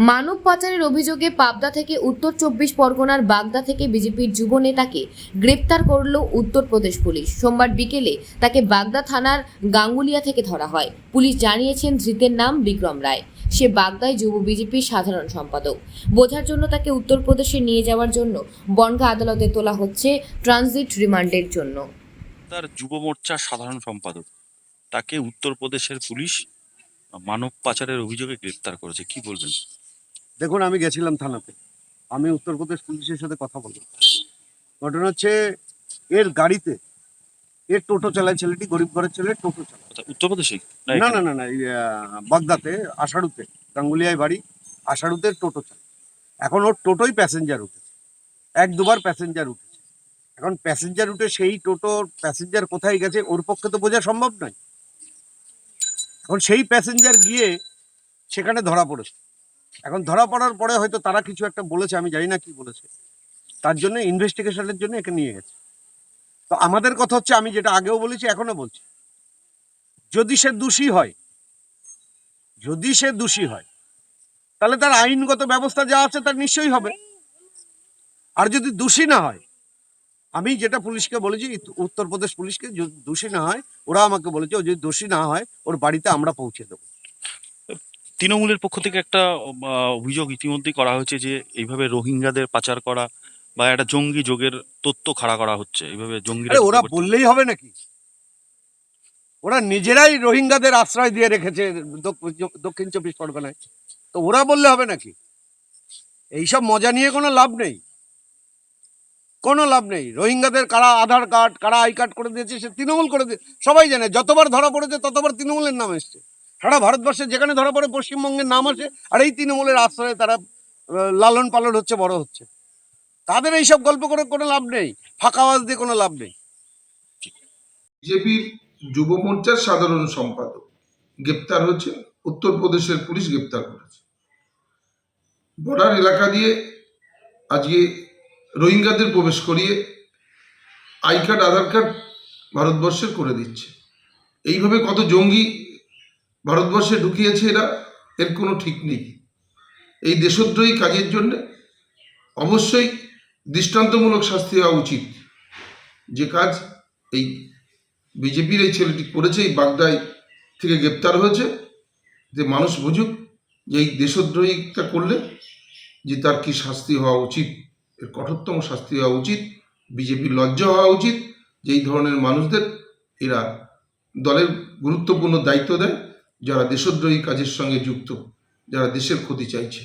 মানব পাচারের অভিযোগে পাবনা থেকে উত্তর 24 পরগনার বাগদা থেকে বিজেপির যুব নেতাকে গ্রেপ্তার করল উত্তরপ্রদেশ পুলিশ। সোমবার বিকেলে তাকে বাগদা থানার গাঙ্গুলিয়া থেকে ধরা হয়। পুলিশ জানিয়েছেন ধৃতের নাম বিক্রম রায়। সে বাগদায় যুব বিজেপির সাধারণ সম্পাদক। বোঝার জন্য তাকে উত্তরপ্রদেশে নিয়ে যাওয়ার জন্য বনগাঁ আদালতে তোলা হচ্ছে ট্রানজিট রিমান্ডের জন্য। তার যুব মোর্চার সাধারণ সম্পাদক, তাকে উত্তরপ্রদেশের পুলিশ মানব পাচারের অভিযোগে গ্রেপ্তার করেছে, কি বলবেন? দেখুন, আমি গেছিলাম থানাতে, আমি উত্তরপ্রদেশ পুলিশের সাথে কথা বললাম। ঘটনা হচ্ছে, এর গাড়িতে এর টোটো চালায় ছেলেটি, গরিব ঘরের ছেলে, টোটো চালায়। উত্তরপ্রদেশেই না না না না, বাগদাতে, আষাঢ়ুতে, গাঙ্গুলিয়ায় বাড়ি, আষাঢ়ুতে টোটো চালায়। এখন ওর টোটোই প্যাসেঞ্জার উঠেছে, এক দুবার প্যাসেঞ্জার উঠেছে। এখন প্যাসেঞ্জার উঠে সেই টোটোর প্যাসেঞ্জার কোথায় গেছে ওর পক্ষে তো বোঝা সম্ভব নয়। এখন সেই প্যাসেঞ্জার গিয়ে সেখানে ধরা পড়েছে। এখন ধরা পড়ার পরে হয়তো তারা কিছু একটা বলেছে, আমি জানি না কি বলেছে, তার জন্য ইনভেস্টিগেশনের জন্য একে নিয়ে গেছে। তো আমাদের কথা হচ্ছে, আমি যেটা আগেও বলেছি এখনো বলছি, যদি সে দোষী হয় তাহলে তার আইনগত ব্যবস্থা যা আছে তার নিশ্চয়ই হবে। আর যদি দোষী না হয়, আমি যেটা পুলিশকে বলেছি, উত্তরপ্রদেশ পুলিশকে, যদি দোষী না হয়, ওরা আমাকে বলেছে যদি দোষী না হয় ওর বাড়িতে আমরা পৌঁছে দেবো। তৃণমূলের পক্ষ থেকে একটা অভিযোগ ইতিমধ্যেই করা হয়েছে যে এইভাবে রোহিঙ্গাদের পাচার করা বা একটা জঙ্গি যোগের তথ্য খাড়া করা হচ্ছে, এইভাবে জঙ্গিরা। ওরা বললেই হবে নাকি? ওরা নিজেরাই রোহিঙ্গাদের আশ্রয় দিয়ে রেখেছে দক্ষিণ 24 পরগনায়, তো ওরা বললে হবে নাকি? এইসব মজা নিয়ে কোনো লাভ নেই, কোনো লাভ নেই। রোহিঙ্গাদের কারা আধার কার্ড, কারা আই কার্ড করে দিয়েছে, সে তৃণমূল করে দিয়ে, সবাই জানে। যতবার ধরা পড়েছে ততবার তৃণমূলের নাম এসছে। সারা ভারতবর্ষে যেখানে ধরা পড়ে পশ্চিমবঙ্গের নাম আসে, আর এই তৃণমূলের আশ্রয়ে তারা লালন পালন হচ্ছে, বড় হচ্ছে। তাদের এইসব গল্প করে কোনো লাভ নেই, ফাঁকা আওয়াজ দিয়ে কোনো লাভ নেই। বিজেপির যুব মোর্চার সাধারণ সম্পাদক গ্রেপ্তার হচ্ছে, উত্তরপ্রদেশের পুলিশ গ্রেপ্তার করেছে। বর্ডার এলাকা দিয়ে আজকে রোহিঙ্গাদের প্রবেশ করিয়ে আই কার্ড, আধার কার্ড ভারতবর্ষের করে দিচ্ছে। এইভাবে কত জঙ্গি ভারতবর্ষে ঢুকিয়েছে এরা, এর কোনো ঠিক নেই। এই দেশদ্রোহী কাজের জন্য অবশ্যই দৃষ্টান্তমূলক শাস্তি হওয়া উচিত। যে কাজ এই বিজেপির এই ছেলেটি করেছে, এই বাগদায় থেকে গ্রেপ্তার হয়েছে, যে মানুষ বুঝুক যে এই দেশদ্রোহিতা করলে যে তার কি শাস্তি হওয়া উচিত, এর কঠোরতম শাস্তি হওয়া উচিত। বিজেপির লজ্জা হওয়া উচিত যে এই ধরনের মানুষদের এরা দলের গুরুত্বপূর্ণ দায়িত্ব দেয়, যারা দেশদ্রোহী কাজের সঙ্গে যুক্ত, যারা দেশের ক্ষতি চাইছে।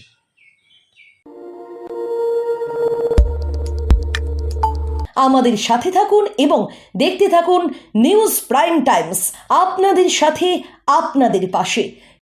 আমাদের সাথে থাকুন এবং দেখতে থাকুন নিউজ প্রাইম টাইমস, আপনাদের সাথে, আপনাদের পাশে।